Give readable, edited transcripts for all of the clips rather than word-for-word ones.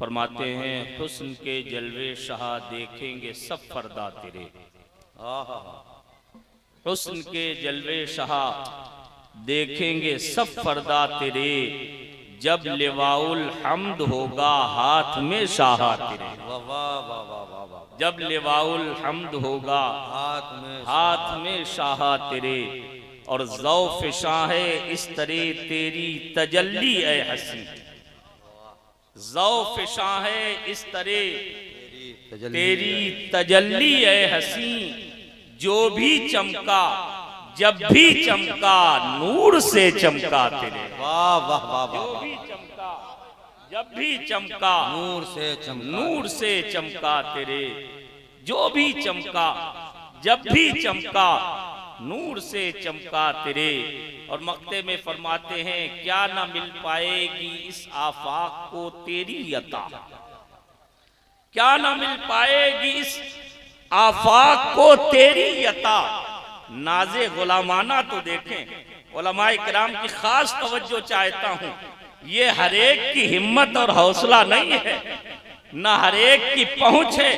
फरमाते हैं हुस्न के जलवे शाह देखेंगे सब फरदा तेरे। हुस्न के जलवे शाह देखेंगे सब फरदा तेरे, जब लिवाउल हम्द होगा हाथ में शाह तेरे। जब लिवाउल हम्द होगा हाथ में शाह तेरे, और ज़ौफ़ शाह इस तरह तेरी तजल्ली ए हसी। ज़ौफ़ शाह इस तरह तेरी तजल्ली ए हसी, जो भी चमका जब भी चमका नूर से चमका तेरे। वाह वाह वाह वाह। जो भी चमका जब भी चमका नूर से चमका तेरे। जो भी चमका जब भी चमका नूर से चमका तेरे। और मक्ते में फरमाते हैं क्या ना मिल पाएगी इस आफाक को तेरी अता। क्या ना मिल पाएगी इस आफाक को तेरी अता। नाज़े गुलामाना तो देखें, उलमाए किराम की खास तवज्जो चाहता हूं। ये हर एक की हिम्मत और हौसला नहीं है, न हर एक की पहुंच है,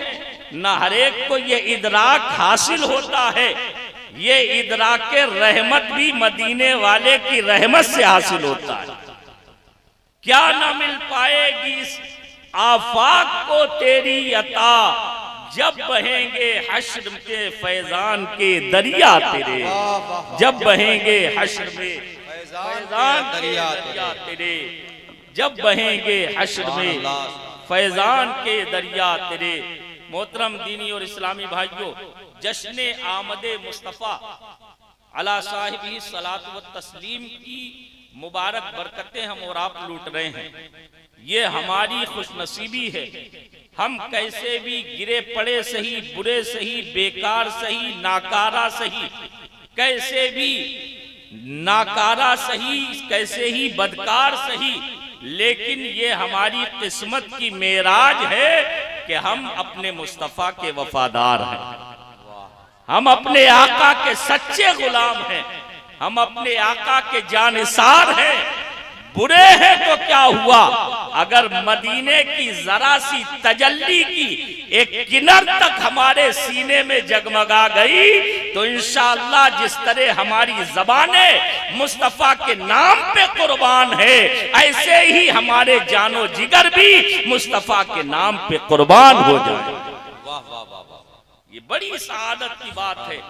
न हर एक को ये इदराक हासिल होता है। ये इदराक रहमत भी मदीने वाले की रहमत से हासिल होता है। क्या न मिल पाएगी इस आफाक को तेरी अता, जब बहेंगे हश्र के फैजान के दरिया तेरे। जब बहेंगे हश्र में फैजान के दरिया तेरे। जब बहेंगे हश्र में फैजान के दरिया तेरे। मोहतरम दीनी और इस्लामी भाइयों, जश्न आमदे मुस्तफ़ा अला साहिबी सलात व तस्लीम की मुबारक बरकतें हम और आप लूट रहे हैं। ये हमारी खुशनसीबी है। हम कैसे भी गिरे पड़े सही, बुरे सही, बेकार सही, नाकारा सही, कैसे भी नाकारा सही, कैसे ही बदकार सही, लेकिन ये हमारी किस्मत की मेराज है कि हम अपने मुस्तफ़ा के वफादार हैं। हम अपने आका के सच्चे गुलाम हैं। हम अपने आका के जानिसार हैं। बुरे हैं तो क्या हुआ, अगर मदीने की जरा सी तजल्ली की एक किनार तक हमारे सीने में जगमगा गई तो इंशाअल्लाह जिस तरह हमारी जबाने मुस्तफा के नाम पे कुर्बान है, ऐसे ही हमारे जानो जिगर भी मुस्तफा के नाम पे कुर्बान हो जाए। वाह वाह वाह। ये बड़ी सआदत की बात है।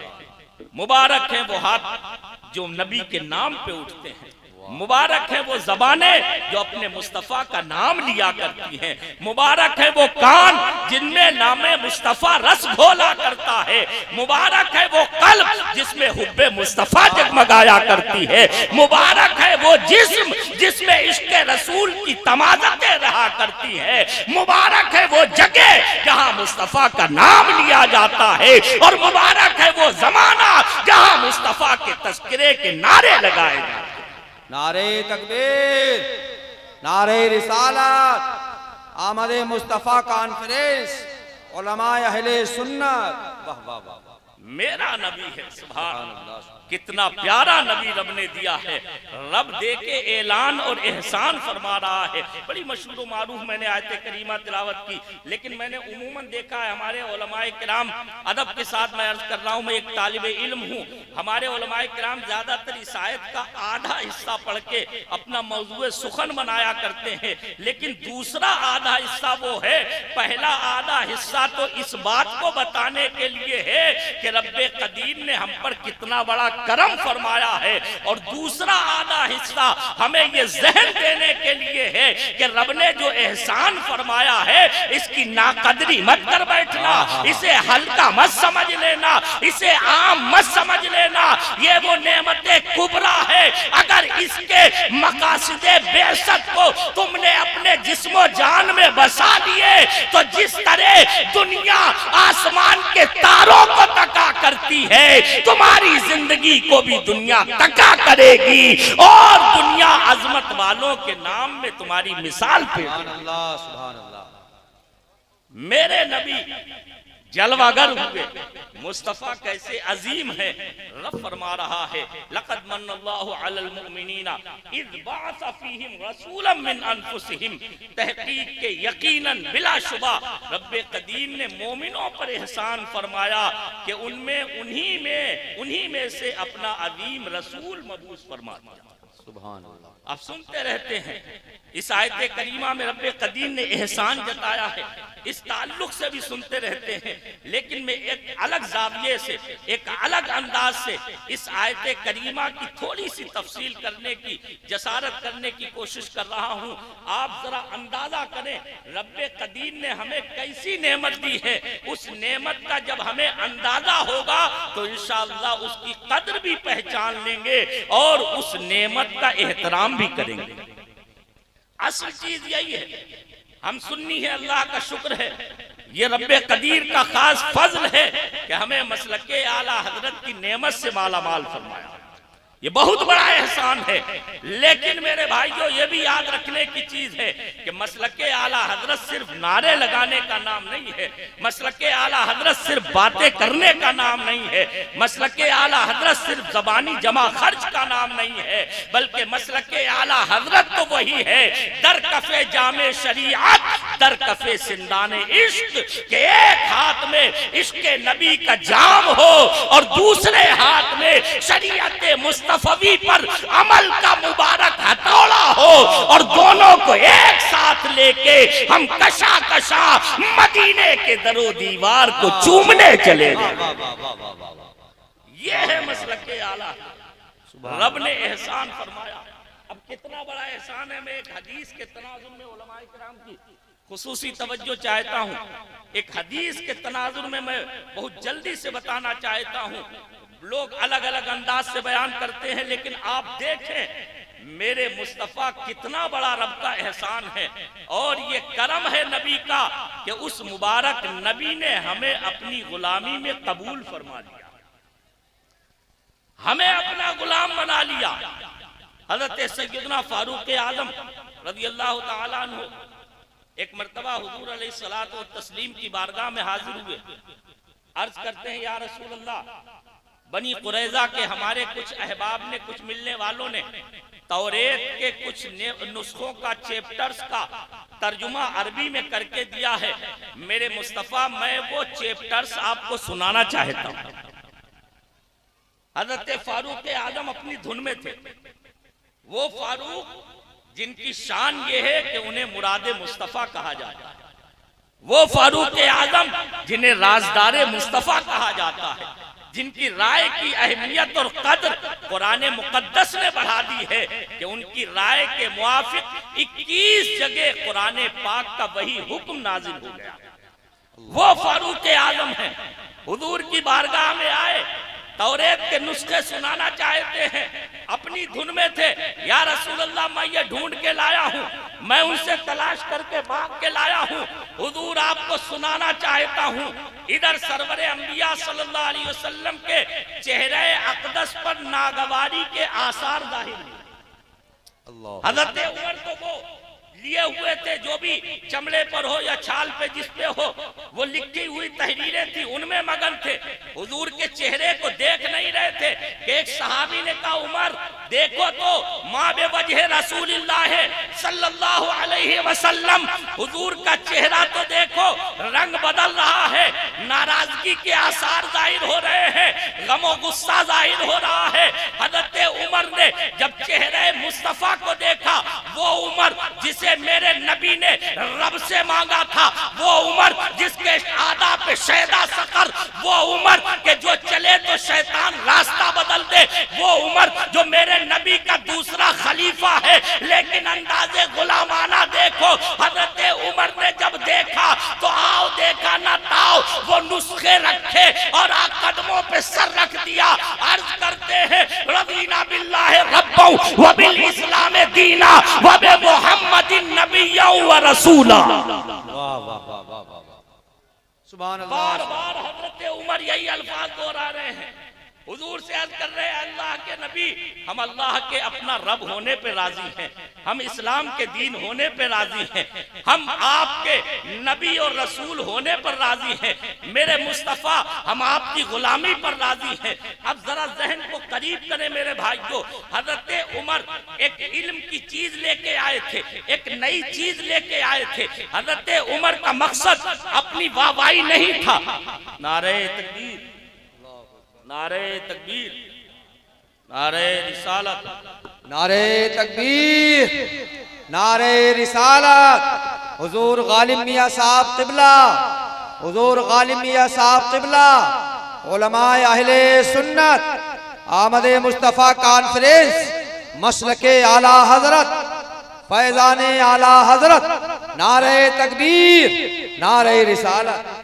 मुबारक है वो हाथ जो नबी के नाम पे उठते हैं। मुबारक है वो ज़बाने जो अपने मुस्तफ़ा का नाम लिया करती हैं। मुबारक है वो कान जिनमें नामे मुस्तफ़ा रस घोला करता है। मुबारक है वो कल्ब जिसमें हुब्बे मुस्तफ़ा जगमगाया करती है। मुबारक है वो जिस्म जिसमें इश्क़े रसूल की तमाज़तें रहा करती है। मुबारक है वो जगह जहां मुस्तफ़ा का नाम लिया जाता है। और मुबारक है वो ज़माना जहां मुस्तफ़ा के तज़किरे के नारे लगाए जाते हैं। नारे तकबीर, नारे रिसालत, आमदे मुस्तफ़ा कॉन्फ्रेंस, उलमाए अहले सुन्नत। वाह वाह वाह। मेरा नबी है, सुभान अल्लाह। कितना प्यारा नबी रब ने दिया है। रब दे के ऐलान और एहसान फरमा रहा है। बड़ी मशहूर मारूफ मैंने आयत करीमा तिलावत की, लेकिन मैंने उमूमन देखा है हमारे उलमाए किराम, अदब के साथ मैं अर्ज कर रहा हूँ, मैं एक तालिबे इल्म हूँ, हमारे उलमाए किराम ज्यादातर इस आयत का आधा हिस्सा पढ़ के अपना मौजूए सुखन बनाया करते हैं, लेकिन दूसरा आधा हिस्सा वो है, पहला आधा हिस्सा तो इस बात को बताने के लिए है कि रब्बे कदीर ने हम पर कितना बड़ा करम फरमाया है, और दूसरा आधा हिस्सा हमें ये जहन देने के लिए है कि रब ने जो एहसान फरमाया है इसकी नाकदरी मत कर बैठना, इसे हल्का मत समझ लेना, इसे आम मत समझ लेना। ये वो नेमते कुबरा है। अगर इसके मकासदे बेशक को तुमने अपने जिस्मो जान में बसा लिए तो जिस तरह दुनिया आसमान के तारों को तका करती है, तुम्हारी जिंदगी को भी दुनिया तका करेगी, और दुनिया अजमत वालों के नाम में तुम्हारी मिसाल पे। सुभान अल्लाह, सुभान अल्लाह। मेरे नबी जलवागर हुए। मुस्तफा कैसे अजीम है। रब फरमा रहा है लक़द मन्नल्लाहु अलल मुमिनीना इज़ बअसा फीहिम रसूलन मिन अनफुसिहिम, तहकीक के यकीनन बिलाशुबा रब्बे कदीर ने मोमिनों पर एहसान फरमाया कि उन्हीं में से अपना अजीम रसूल मबूस फरमा दिया। सुभान अल्लाह। आप सुनते रहते हैं इस आयत करीमा में रब्बे कदीर ने एहसान जताया है, इस ताल्लुक से भी सुनते रहते हैं। लेकिन मैं एक अलग जाविये से, एक अलग अंदाज से इस आयत करीमा की थोड़ी सी तफसील करने की, जसारत करने की कोशिश कर रहा हूँ। आप जरा अंदाजा करें रब्बे कदीर ने हमें कैसी नेमत दी है। उस नेमत का जब हमें अंदाजा होगा तो इंशाअल्लाह उसकी कद्र भी पहचान लेंगे और उस नेमत का एहतराम भी करेंगे। असल चीज यही है, हम सुन्नी है, अल्लाह का शुक्र है, ये रब्बे कदीर का खास फजल है कि हमें मसलके आला हजरत की नेमत से माला माल फरमाया। ये बहुत बड़ा एहसान है। लेकिन मेरे भाइयों ये भी याद रखने की चीज है कि मसलके आला हजरत सिर्फ नारे लगाने का नाम नहीं है, मसलके आला हजरत सिर्फ बातें करने का नाम नहीं है, मसलके आला हजरत सिर्फ जबानी जमा खर्च का नाम नहीं है, बल्कि मसलके आला हजरत तो वही है दर कफे जामे शरीयत, दर कफे सिंदाने इश्क, के एक हाथ में इश्क नबी का जाम हो और दूसरे हाथ में शरीयत मुस्तफवी पर अमल का मुबारक हथौड़ा हो और दोनों को एक साथ लेके हम कशा कशा मदीने के दरो दीवार को चूमने चले जाए। ये है मसलके आला। रब ने एहसान फरमाया। अब कितना बड़ा एहसान है। मैं एक हदीस के तनाजुर में उलमाए किराम की खुसूसी तवज्जो चाहता हूँ। एक हदीस के तनाजुर में मैं बहुत जल्दी से बताना चाहता हूँ। लोग अलग अलग अंदाज से बयान करते हैं, लेकिन आप देखें मेरे मुस्तफा कितना बड़ा रब का एहसान है और ये करम है नबी का कि उस मुबारक नबी ने हमें अपनी गुलामी में कबूल फरमा लिया, हमें अपना गुलाम बना लिया। हजरत सैयदना फारूक आजम रज़ियल्लाहु ताला अन्हु एक मर्तबा हुजूर अलैहिस्सलातु व तस्लीम की बारगाह में हाजिर हुए। अर्ज करते हैं या रसूल अल्लाह, बनी कुरैजा के हमारे कुछ अहबाब ने, कुछ मिलने वालों ने तौरेत के कुछ नुस्खों का, चैप्टर्स का तर्जुमा अरबी में करके दिया है। मेरे मुस्तफा मैं वो चैप्टर्स आपको सुनाना चाहता हूँ। हजरत फारूक आजम अपनी धुन में थे। वो फारूक जिनकी शान ये है कि उन्हें मुरादे मुस्तफा कहा जाता है, वो फारूक आजम जिन्हें राजदारे मुस्तफा कहा जाता है, जिनकी राय की अहमियत और कदर कुरान मुकद्दस ने बढ़ा दी है कि उनकी राय के मुआफिक 21 जगह कुरान पाक का वही हुक्म नाजिल हो गया। वो फारूक आजम हैं। हुजूर की बारगाह में आए, तौरेत के नुस्खे सुनाना चाहते हैं, अपनी धुन में थे। या रसूल अल्लाह मैं ये ढूंढ के लाया हूँ, मैं उनसे तलाश करके भाग के लाया हूँ, हुजूर आपको सुनाना चाहता हूँ। इधर सरवरे अंबिया सल्लल्लाहु अलैहि वसल्लम के चेहरे अक़दस पर नागवारी के आसार जाहिर हुए। हज़रत उमर तो वो लिए हुए थे, जो भी चमड़े पर हो या छाल पे जिस पे हो वो लिखी हुई तहरीरें थी, उनमें मगन थे। हुजूर के चेहरे को देख नहीं रहे थे कि एक सहाबी ने कहा उमर देखो तो माँ बेवजह रसूलिल्लाह सल्लल्लाहु अलैहि वसल्लम, हुजूर का चेहरा तो देखो रंग बदल रहा है, नाराजगी के आसार जाहिर हो रहे हैं, गमो गुस्सा जाहिर हो रहा है। हजरत उमर ने जब चेहरे मुस्तफा को देखा, वो उमर जिसे मेरे नबी ने रब से मांगा था, वो उमर जिसके आदा पे शैदा सकर, वो उमर के जो चले तो शैतान रास्ता बदल दे, वो उमर जो मेरे नबी का दूसरा खलीफा है। लेकिन अंदाजे गुलामाना देखो, हजरत उमर ने जब देखा तो आओ देखा ना ताओ, वो नुस्खे रखे और कदमों पे सर रख दिया। अर्ज करते हैं रज़ीना बिल्लाहि रब्बा व बिल इस्लाम दीना व बि मुहम्मदिन नबिय्या व रसूला। वाह वाह वाह वाह वाह, सुभान अल्लाह। बार बार हजरत उमर यही अल्फाज दोहरा रहे हैं हुजूर से अर्ज कर रहे हैं अल्लाह के नबी, हम अल्लाह के अपना रब होने पे राजी हैं, हम इस्लाम के दीन होने पे राजी हैं, हम आपके नबी और रसूल होने पर राजी हैं, मेरे मुस्तफ़ा हम आपकी गुलामी पर राजी हैं। अब जरा जहन को करीब करें मेरे भाइयों, हजरत उमर एक इल्म की चीज लेके आए थे, एक नई चीज लेके आए थे। हजरत उमर का मकसद अपनी वाहवाही नहीं था। नारे तकबीर, नारे तकबीर, नारे रिसालत, नारे तकबीर, नारे रिसालत। हुजूर गालिब मियां साहब क़िबला, हुजूर गालिब मियां साहब क़िबला, उलमाए अहले सुन्नत, आमदे मुस्तफ़ा कॉन्फ्रेंस, मसलके आला हजरत, फैजाने आला हजरत, नारे तकबीर, नारे रिसालत।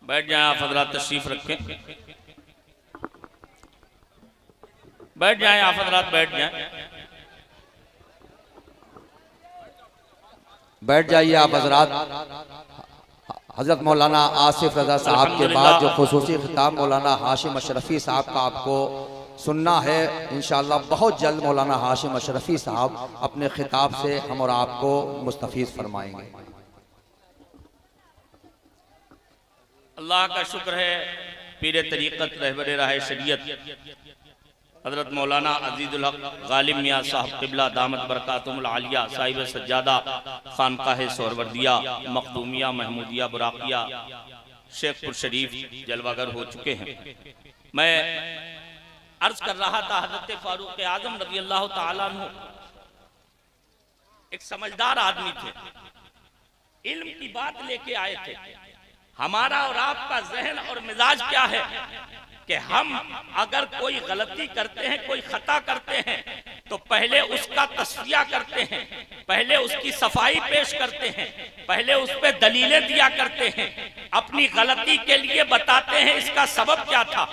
बैठ जाएं आप हजरात, तशरीफ रखें, बैठ जाएं आप हजरात, बैठ जाएं, बैठ जाइए आप हजरात। हजरत मौलाना आसिफ रजा साहब के बाद जो खुसूसी खिताब मौलाना हाशिम अशरफी साहब का आपको सुनना है, इंशाअल्लाह बहुत जल्द मौलाना हाशिम अशरफी साहब अपने खिताब से हम और आपको मुस्तफीज फरमाएंगे। अल्लाह का शुक्र है, पीर तरीक़त रहबरे राह शरीयत हजरत मौलाना अजीजुल हक गालिब मियां साहब क़िबला दामत बरकातुहुल आलिया साहिब सज्जादा खानकाह सोहरवर्दिया मखदूमिया महमूदिया बुराकिया शेखपुर शरीफ जलवागर हो चुके हैं। मैं अर्ज कर रहा था, हजरत फारूक आजम रज़ी अल्लाह ताला अन्हु एक समझदार आदमी थे, इल्म की बात लेके आए थे। हमारा और आपका जहन और मिजाज क्या है कि हम अगर कोई गलती करते हैं, कोई खता करते हैं, तो पहले उसका तस्फिया करते हैं, पहले उसकी सफाई पेश करते हैं, पहले उस पर दलीलें दिया करते हैं, अपनी गलती के लिए बताते हैं इसका सबब क्या था,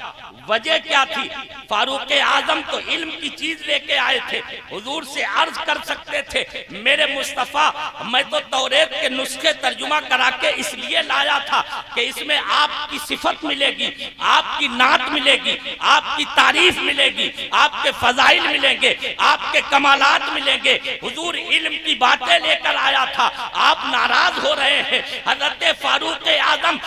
वजह क्या थी। फारूक आजम तो इल्म की चीज लेके आए थे, हुजूर से अर्ज कर सकते थे, मेरे मुस्तफा मैं तो तौरेत के नुस्खे तर्जुमा करा के इसलिए लाया था कि इसमें आपकी सिफत मिलेगी, आपकी नात मिलेगी, आपकी तारीफ मिलेगी, आपके फजाइल मिलेंगे, आपके कमालात मिलेंगे। हुजूर इल्म की बातें लेकर आया था, आप नाराज हो रहे हैं। हजरत फारूक आजम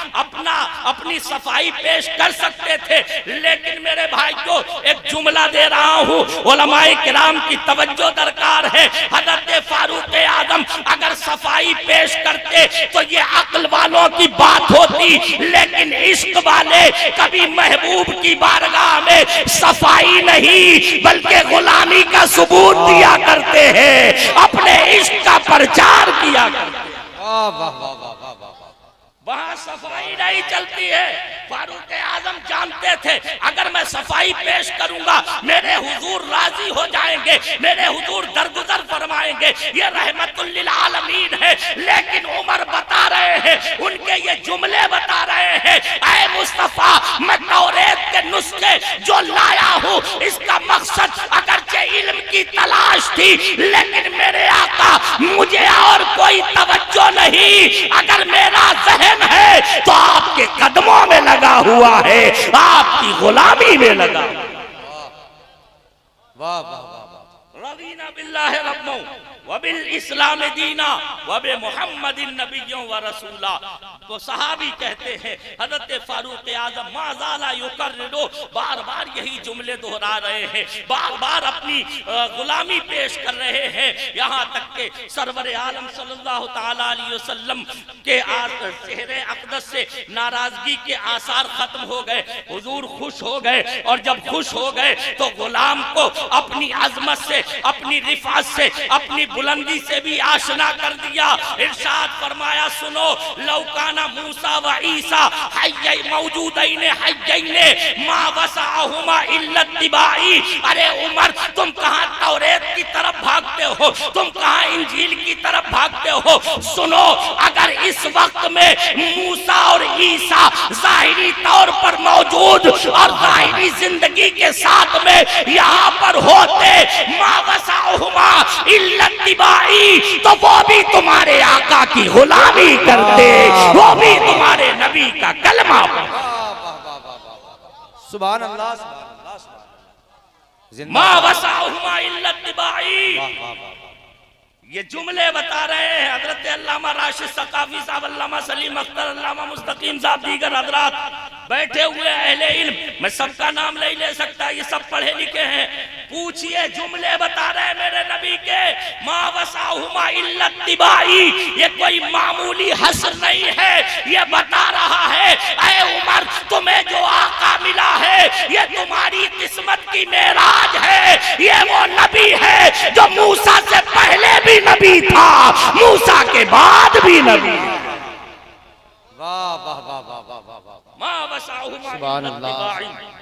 अपनी सफाई पेश कर सकते थे, लेकिन मेरे भाई को एक जुमला दे रहा हूँ, उलमाए किराम की तवज्जो दरकार है। हजरत फारूक आजम अगर सफाई पेश करते तो ये अक्ल वालों की बात होती, लेकिन इश्क वाले कभी महबूब की बारगाह में सफाई नहीं बल्कि गुलामी का सबूत दिया करते हैं, अपने इश्क का प्रचार किया करते हैं। वाह वाह वाह वाह वाह वाह। वहां सफाई नहीं चलती है। फारूक आजम जानते थे अगर मैं सफाई पेश करूंगा मेरे हुजूर राजी हो जाएंगे, मेरे हुजूर दरगुजर फरमाएंगे, ये रहमतुल लिल आलमीन है। लेकिन उमर बता रहे हैं, उनके ये जुमले बता रहे हैं, ऐ मुस्तफा मैं तौरेत के नुस्खे जो लाया हूँ इसका मकसद अगरचे इल्म की तलाश थी, लेकिन मेरे आका मुझे और कोई तवज्जो नहीं, अगर मेरा जहन है तो आपके कदमों में लगा हुआ है, आपकी गुलामी में लगा। वाह वाह वाह। रज़ीना बिल्लाहि रब्बा व बिल इस्लाम दीना व बि मुहम्मदिन नबिय्यन व रसूला। तो सहाबी कहते हैं हजरत फारूक आजम माज़ाला युकर्रिरो, बार बार यही जुमले दोहरा रहे हैं, बार बार अपनी गुलामी पेश कर रहे हैं, यहाँ तक के सरवर आलम सल्लल्लाहु ताला अलैहि वसल्लम के चेहरे अक़दस से नाराजगी के आसार खत्म हो गए, हुजूर खुश हो गए, और जब खुश हो गए तो गुलाम को अपनी अजमत से, अपनी रिफात से, अपनी बुलंदी से भी आशना कर दिया। इरशाद फरमाया, सुनो लौकाना मूसा व ईसा हय्यै मौजूदैन हय्यैने मा वसअहुमा इल्ला तिबाई। अरे उमर तुम कहां तौरेत की तरफ भागते हो, तुम कहां इंजील की तरफ भागते हो? सुनो, अगर इस वक्त में मूसा और ईसा जाहिरी तौर पर मौजूद और जाहिरी जिंदगी के साथ में यहाँ पर होते, मा वसाहुमा इल्ला इत्तिबाई, तो वो भी तुम्हारे आका की गुलामी करते, वो भी तुम्हारे नबी का कलमा। सुभान अल्लाह, मा वसाहुमा इल्ला इत्तिबाई। ये जुमले बता रहे हैं हजरत अल्लामा राशिद सकाफी साहब, अल्लामा सलीम अख्तर, अल्लामा मुस्तकीम साहब, दीगर हजरात बैठे हुए अहले इल्म, मैं सबका नाम नहीं ले सकता, ये सब पढ़े लिखे हैं। पूछिए, जुमले बता रहे हैं मेरे नबी के, मा वसाहुमा इल्ला इत्तिबाई। ये कोई मामूली हसर नहीं है, ये बता रहा है ऐ उमर, तुम्हें जो आका मिला है ये तुम्हारी किस्मत की मेराज है। ये वो नबी है जो मूसा से पहले भी नबी था, मूसा के बाद भी नबी। वाह वाह वाह वाह वाह वाह वाह, मा वसाहुमा सुभान इल्ला अल्लाह। इत्तिबाई।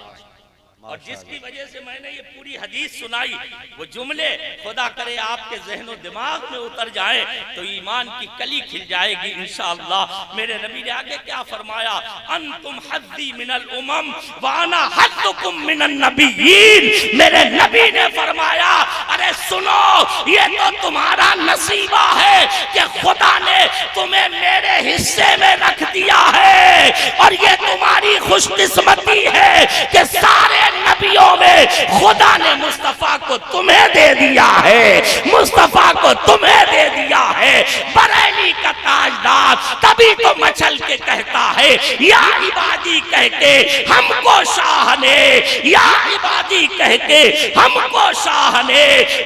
और जिसकी वजह से मैंने ये पूरी हदीस सुनाई, वो जुमले खुदा करे आपके ज़हनो दिमाग में उतर जाए तो ईमान की कली खिल जाएगी इंशाअल्लाह। मेरे नबी ने आगे क्या फरमाया, अंतुम हद्दी मिनल उमम व अना हद्दुकुम मिनन नबिय्यीन। मेरे नबी ने फरमाया, अरे सुनो, ये तो तुम्हारा नसीबा है कि खुदा ने तुम्हें मेरे हिस्से में रख दिया है, और ये तुम्हारी खुशकिस्मती है कि सारे नबियों में खुदा ने मुस्तफा को तुम्हें दे दिया है, मुस्तफा को तुम्हें दे दिया है। बरेली का ताजदार तभी तो मचल के कहता है, या इबादी कह के हमको शाह ने, या इबादी कह के हमको शाह ने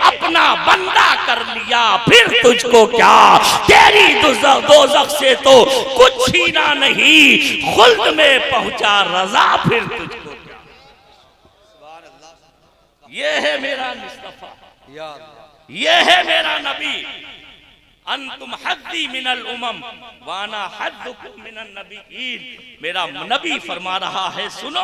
अपना बंदा कर लिया, फिर तुझको क्या, तेरी दोज़ख से तो कुछ छीना नहीं, खुल्द में पहुंचा रजा, फिर तुझको। ये है मेरा मुस्तफा, ये है मेरा नबी। अंतुम हद्दी मिनल उमम वाना हद्दुकुम मिनन नबिय्यीन। मेरा नबी फरमा रहा है, सुनो,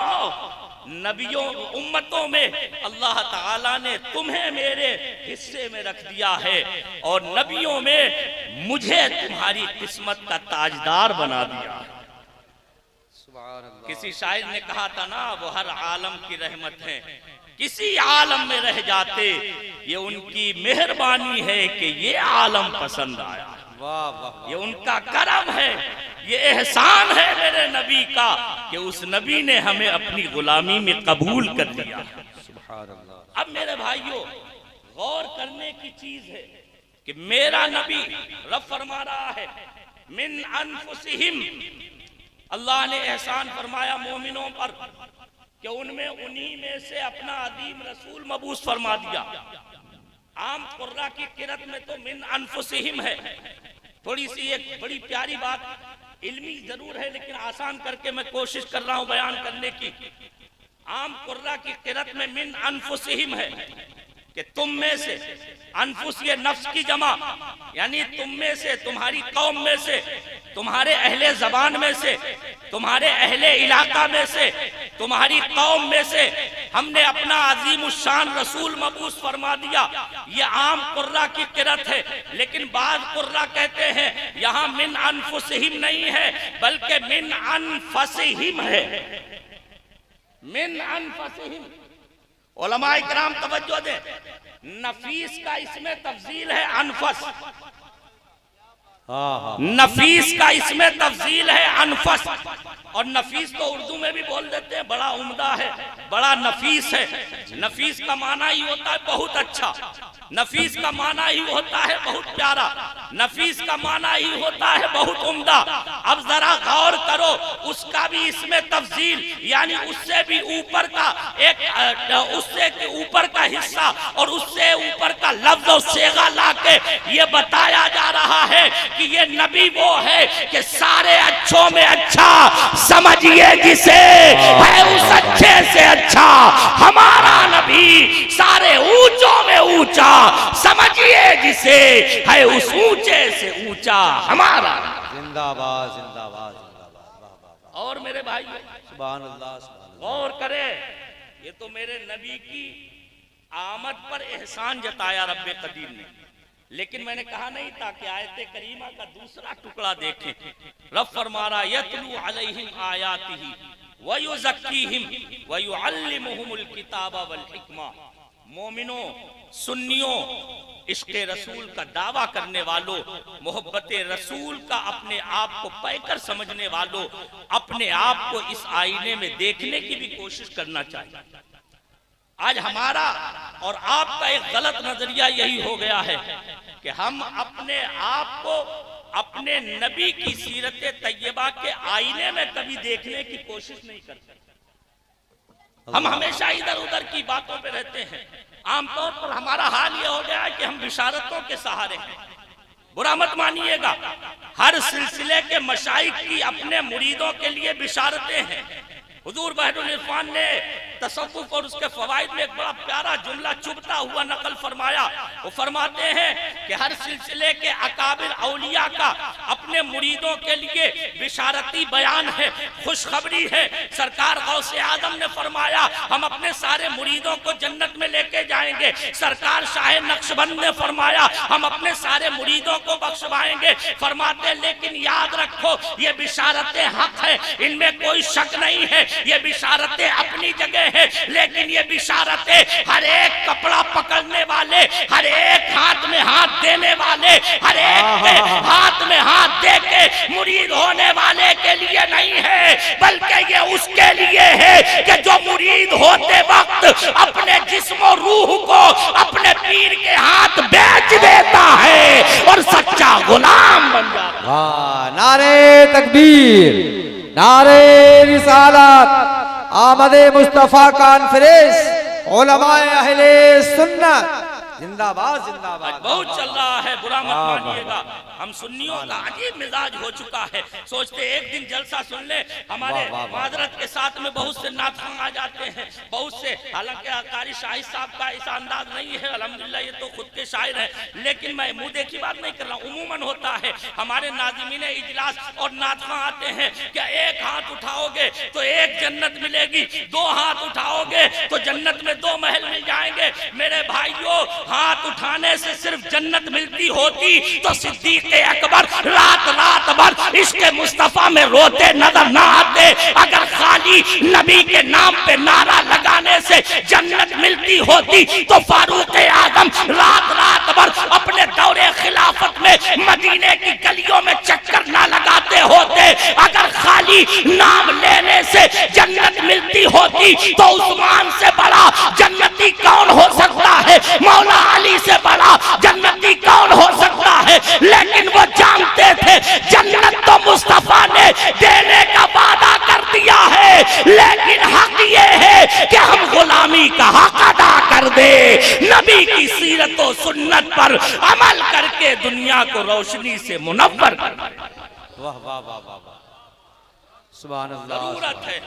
नबियों उम्मतों में अल्लाह ताला ने तुम्हें मेरे हिस्से में रख दिया है, और नबियों में मुझे तुम्हारी किस्मत का ताजदार बना दिया है। किसी शायर ने कहा था ना, वो हर आलम की रहमत है, किसी आलम में रह जाते, ये उनकी मेहरबानी है कि ये आलम पसंद आया। वाह वाह, ये उनका करम है, ये एहसान है मेरे नबी का कि उस नबी ने हमें अपनी गुलामी में कबूल कर लिया। अब मेरे भाइयों, गौर करने की चीज है कि मेरा नबी, रब फरमा रहा है, मिन अनफुसिहिम, अल्लाह ने एहसान फरमाया मोमिनों पर कि उनमें उन्हीं में से अपना अदीम रसूल मबूस फरमा दिया। आम कुर्रा की किरत में तो मिन अनफुसिहिम है। थोड़ी सी एक बड़ी प्यारी बात, इल्मी जरूर है लेकिन आसान करके मैं कोशिश कर रहा हूं बयान करने की। आम कुर्रा की किरत में मिन अनफुसिहिम है कि तुम में से, अनफुस ये नफ्स की जमा, यानी तुम में से, तुम्हारी कौम में से, तुम्हारे अहले जबान में से, तुम्हारे अहले इलाका में से, तुम्हारी कौम में से हमने अपना अजीम शान रसूल मबूस फरमा दिया। ये आम कुर्रा की किरत है, लेकिन बाद कुर्रा कहते हैं यहाँ मिन अनफुसिहिम नहीं है बल्कि मिन अनफसिहिम है, मिन अनफसिहिम। उलमा इकराम तवज्जो दे, नफीस का इसमें तफजील है अनफस, नफीस का इसमें तफजील है अनफस। और नफीस तो उर्दू में भी बोल देते हैं, बड़ा उम्दा है, बड़ा नफीस है। नफीस का माना ही होता है बहुत अच्छा, नफीस का माना ही होता है बहुत प्यारा, नफीस का माना ही होता है बहुत उम्दा। अब जरा गौर करो, उसका भी इसमें तफजील, यानी उससे भी ऊपर का एक, उससे ऊपर का हिस्सा और उससे ऊपर का लफ्ज और सेगा लाके ये बताया जा रहा है कि ये नबी वो है कि सारे अच्छों में अच्छा, समझिए जिसे है उस अच्छे से अच्छा हमारा नबी, सारे ऊंचों में ऊंचा, समझिए जिसे है उस ऊंचे से ऊंचा हमारा। जिंदाबाद जिंदाबाद जिंदाबाद। और मेरे भाई सुभान अल्लाह, गौर करे, ये तो मेरे नबी की आमद पर एहसान जताया रब्बे कदीर ने। लेकिन मैंने कहा नहीं था कि आयत करीमा का दूसरा टुकड़ा देखें। रब फरमा रहा यतलू अलैहिम आयातिही व युज़क्कीहिम व युअल्लिमुहुमुल किताबा वल हिकमा। मोमिनों, सुन्नियों, इश्क़ रसूल का दावा करने वालों, मोहब्बत रसूल का अपने आप को पैकर समझने वालों, अपने आप को इस आईने में देखने की भी कोशिश करना चाहिए। आज हमारा और आपका एक गलत नजरिया यही हो गया है कि हम अपने आप को अपने नबी की सीरत तैयबा के आईने में कभी देखने की कोशिश नहीं करते। हम हमेशा इधर उधर की बातों पे रहते हैं। आमतौर पर हमारा हाल यह हो गया है कि हम बिशारतों के सहारे हैं। बुरा मत मानिएगा, हर सिलसिले के मशाइख की अपने मुरीदों के लिए बिशारतें हैं। हुजूर बहरुल इरफान ने तसव्वुफ और उसके फवाइद में एक बड़ा प्यारा जुमला चुभता हुआ नकल फरमाया। वो फरमाते हैं कि हर सिलसिले के अकाबिर औलिया का अपने मुरीदों के लिए बिशारती बयान है, खुशखबरी है। सरकार गौसे आदम ने फरमाया हम अपने सारे मुरीदों को जन्नत में लेके जाएंगे। सरकार शाह नक्शबंद ने फरमाया हम अपने सारे मुरीदों को बख्शवाएंगे। फरमाते लेकिन याद रखो ये बिशारतें हक है, इनमें कोई शक नहीं है। ये बिशारतें अपनी जगह है, लेकिन ये बिशारतें हर एक कपड़ा पकड़ने वाले, हर एक हाथ में हाथ देने वाले, हर एक के हाथ में हाथ दे के मुरीद होने वाले के लिए नहीं है, बल्कि ये उसके लिए है कि जो मुरीद होते वक्त अपने जिस्म और रूह को अपने पीर के हाथ बेच देता है और सच्चा गुलाम बन जाता है। वाह, नारे तकबीर, नारे रिसालत, आमदे मुस्तफा कॉन्फ्रेंस, उलमाए अहले सुन्नत जिंदाबाद जिंदाबाद। बहुत चल रहा है, बुरा मत मानिएगा। हम सुन्नियों का अजीब मिजाज हो चुका है। सोचते एक दिन जलसा सुन ले, हमारे माजरत के साथ में बहुत से नातखां आ जाते हैं, बहुत से, हालांकि कारी शाहिद साहब का ऐसा अंदाज नहीं है, अल्हम्दुलिल्लाह ये तो खुद के शायर हैं, लेकिन मैं मुंह देखी बात नहीं कर रहा हूँ। उमूमन होता है हमारे नाज़िमीन इजलास और नातखां आते हैं कि एक हाथ उठाओगे तो एक जन्नत मिलेगी, दो हाथ उठाओगे तो जन्नत में दो महल मिल जाएंगे। मेरे भाइयों, हाथ उठाने से सिर्फ जन्नत मिलती होती तो सिद्दीक अकबर रात रात भर इसके मुस्तफा में रोते नजर ना आते। अगर खाली नबी के नाम पे नारा लगाने से जन्नत मिलती होती तो फारूक आजम रात रात भर अपने दौरे खिलाफत में मदीने की गलियों में चक्कर ना लगाते होते। अगर खाली नाम लेने से जन्नत मिलती होती तो उस्मान से बड़ा जन्नती कौन हो सकता है, मौला अली से बड़ा जन्नती कौन हो सकता है। लेकिन वो जानते थे जन्नत तो मुस्तफा ने देने का वादा कर दिया है, लेकिन हक ये है कि हम गुलामी का हक अदा कर दे। नबी की सीरत और सुन्नत पर अमल करके दुनिया को रोशनी से मुनव्वर कर दे। वाह वाह वाह वाह, सुभान अल्लाह, जरूरत है।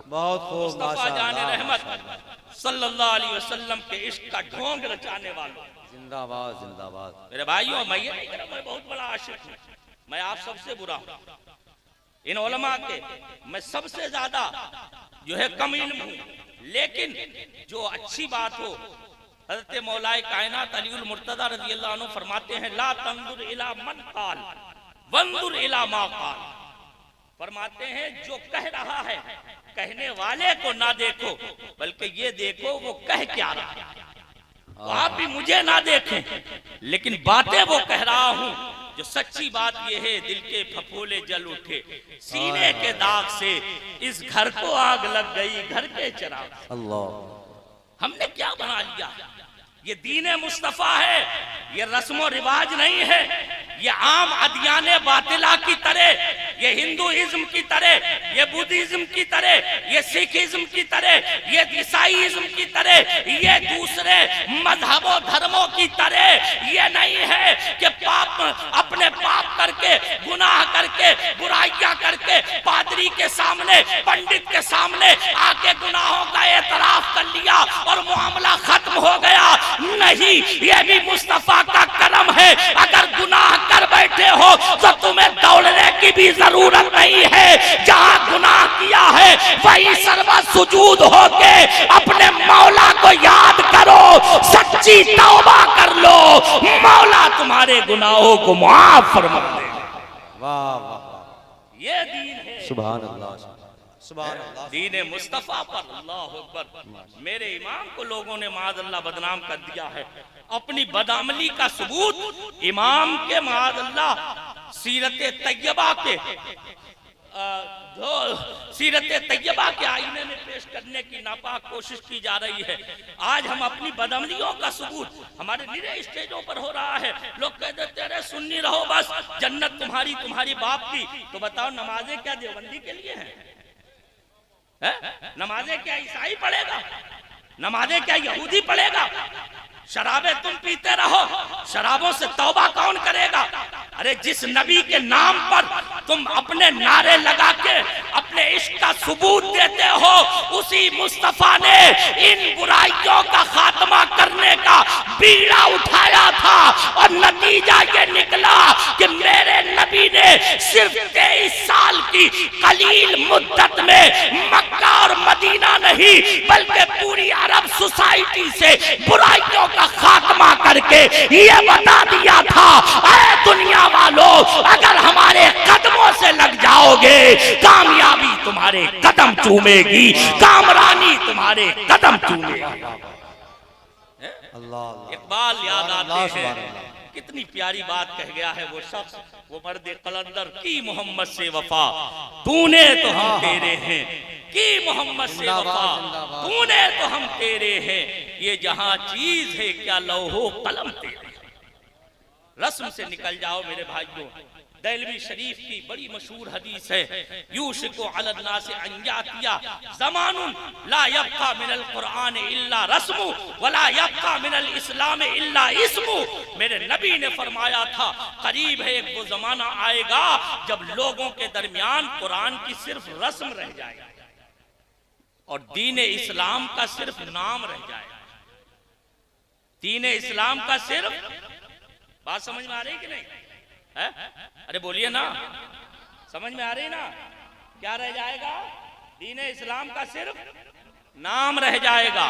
बहुत खूब, मुस्तफा जाने रहमत सल्लल्लाहु अलैहि वसल्लम के इश्क का ढोंग रचाने वालों, जिंदाबाद जिंदाबाद। मेरे भाइयों, मैं ये नहीं कह रहा मैं बहुत बड़ा आशिक हूँ, मैं आप सबसे बुरा हूँ। इन उलमा के मैं सबसे ज्यादा जो है कम इल्म हूँ, लेकिन जो अच्छी बात हो, हज़रत मौलाए कायनात अलीउल मुर्तज़ा रज़ियल्लाहु अन्हु फरमाते हैं ला तंजुर इला मन क़ाल वंजुर इला मा क़ाल। फरमाते हैं जो कह रहा है कहने वाले को ना देखो, बल्कि ये देखो वो कह क्या रहा है। तो आप भी मुझे ना देखें, लेकिन बातें वो कह रहा हूं जो सच्ची बात ये है। दिल के फफोले जल उठे सीने के दाग से, इस घर को आग लग गई घर के चिराग। अल्लाह, हमने क्या बना लिया? ये दीन मुस्तफा है, ये रस्मो रिवाज नहीं है, ये आम अदियाने बातिला की तरह, ये हिंदुइज्म की तरह, ये बुद्धिज्म की तरह, ये सिखिज्म की तरह, ये ईसाईइज्म की तरह, ये दूसरे मजहबों धर्मों की तरह ये नहीं है कि पाप अपने पाप करके, गुनाह करके, बुराइयां करके पादरी के सामने, पंडित के सामने आके गुनाहों का एतराफ कर लिया और मामला खत्म हो गया। नहीं, ये भी मुस्तफा का करम है। अगर गुनाह कर बैठे हो तो तुम्हें दौड़ने की भी जरूरत नहीं है। जहां गुनाह किया है वही सर्व सुजूद होके अपने मौला को याद करो, सच्ची तौबा कर लो, तुम्हारे गुनाहों को माफ फरमा दे। वाह वाह, ये दीन है, सुभान अल्लाह, सुभान अल्लाह। दीन मुस्तफा पर। अल्लाह अकबर। मेरे इमाम को लोगों ने माज़अल्लाह बदनाम कर दिया है। अपनी बदअमली का सबूत इमाम के माज़अल्लाह सीरत तैयबा के जो सीरत तैयबा के आईने में पेश करने की नापाक कोशिश की जा रही है। आज हम अपनी बदअमलियों का सबूत हमारे निरे स्टेजों पर हो रहा है। लोग कह देते हैं सुन्नी रहो बस, जन्नत तुम्हारी तुम्हारी बाप की। तो बताओ नमाजें क्या देवबंदी के लिए हैं? नमाजें क्या ईसाई पढ़ेगा? नमाजें क्या यहूदी पढ़ेगा? शराबें तुम पीते रहो, शराबों से तौबा कौन करेगा? अरे जिस नबी के नाम पर तुम अपने नारे लगा के अपने इश्क का सबूत देते हो, उसी मुस्तफा ने इन बुराइयों का खात्मा करने का बीड़ा उठाया था। और नतीजा ये निकला कि मेरे नबी ने सिर्फ 23 साल की कलील मुद्दत में मक्का और मदीना नहीं बल्कि पूरी अरब सोसाइटी से बुराइयों का खात्मा करके ये बता दिया था, अरे दुनिया वालों, अगर हमारे कदमों से लग जाओगे कामयाबी तुम्हारे कदम चूमेगी, कामरानी तुम्हारे कदम चूमेगी। इकबाल याद आते हैं, कितनी प्यारी बात कह गया है वो शख्स, वो मर्द कलंदर की मोहम्मद से वफा तूने तो हम तेरे हैं, की मोहम्मद से वफा तूने तो हम तेरे हैं, ये जहां चीज है क्या लौहो कलम तेरे। रस्म से निकल जाओ मेरे भाइयों। दैलवी शरीफ की बड़ी मशहूर हदीस है, यूशिकु अलन्नास अन यातिया ज़मानुन ला यब्का मिनल कुरान इल्ला रस्मु वला यब्का मिनल इस्लाम इल्ला इस्मु। मेरे नबी ने फरमाया था, करीब है एक वो जमाना आएगा जब लोगों के दरमियान कुरान की सिर्फ रस्म रह जाएगी और दीन इस्लाम का सिर्फ नाम रह जाएगा। दीन इस्लाम का सिर्फ, बात समझ में आ रही कि नहीं है? अरे बोलिए ना, समझ में आ रही ना? क्या रह जाएगा? दीन इस्लाम का सिर्फ नाम रह जाएगा,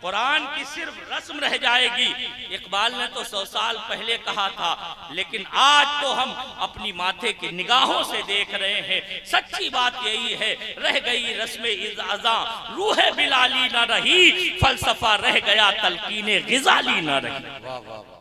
कुरान की सिर्फ रस्म रह जाएगी। इकबाल ने तो 100 साल पहले कहा था, लेकिन आज तो हम अपनी माथे की निगाहों से देख रहे हैं। सच्ची बात यही है, रह गई रस्म इज़ा, रूह बिलाली न रही, फलसफा रह गया तलकीने गिजाली न रही।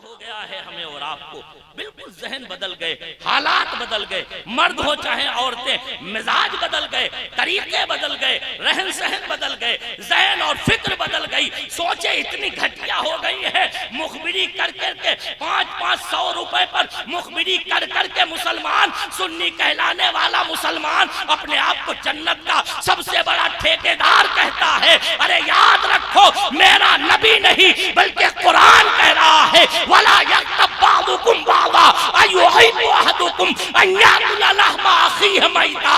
हो गया है हमें और आपको, बिल्कुल जहन बदल गए, हालात बदल गए, मर्द हो चाहे औरतें, मिजाज बदल गए, तरीके बदल गए, रहन सहन बदल गए, जहन और फिक्र बदल गई, सोचे इतनी घटिया हो गई है। मुखबिरी कर करके 500-500 रुपए पर मुखबिरी कर करके मुसलमान, सुन्नी कहलाने वाला मुसलमान अपने आप को जन्नत का सबसे बड़ा ठेकेदार कहता है। अरे याद रखो, मेरा नबी नहीं बल्कि कुरान कह रहा है, वला यक्तब बादुकुम बादा अयुहिब्बु अहदुकुम अन याकुला लहमा अखीहि मैता।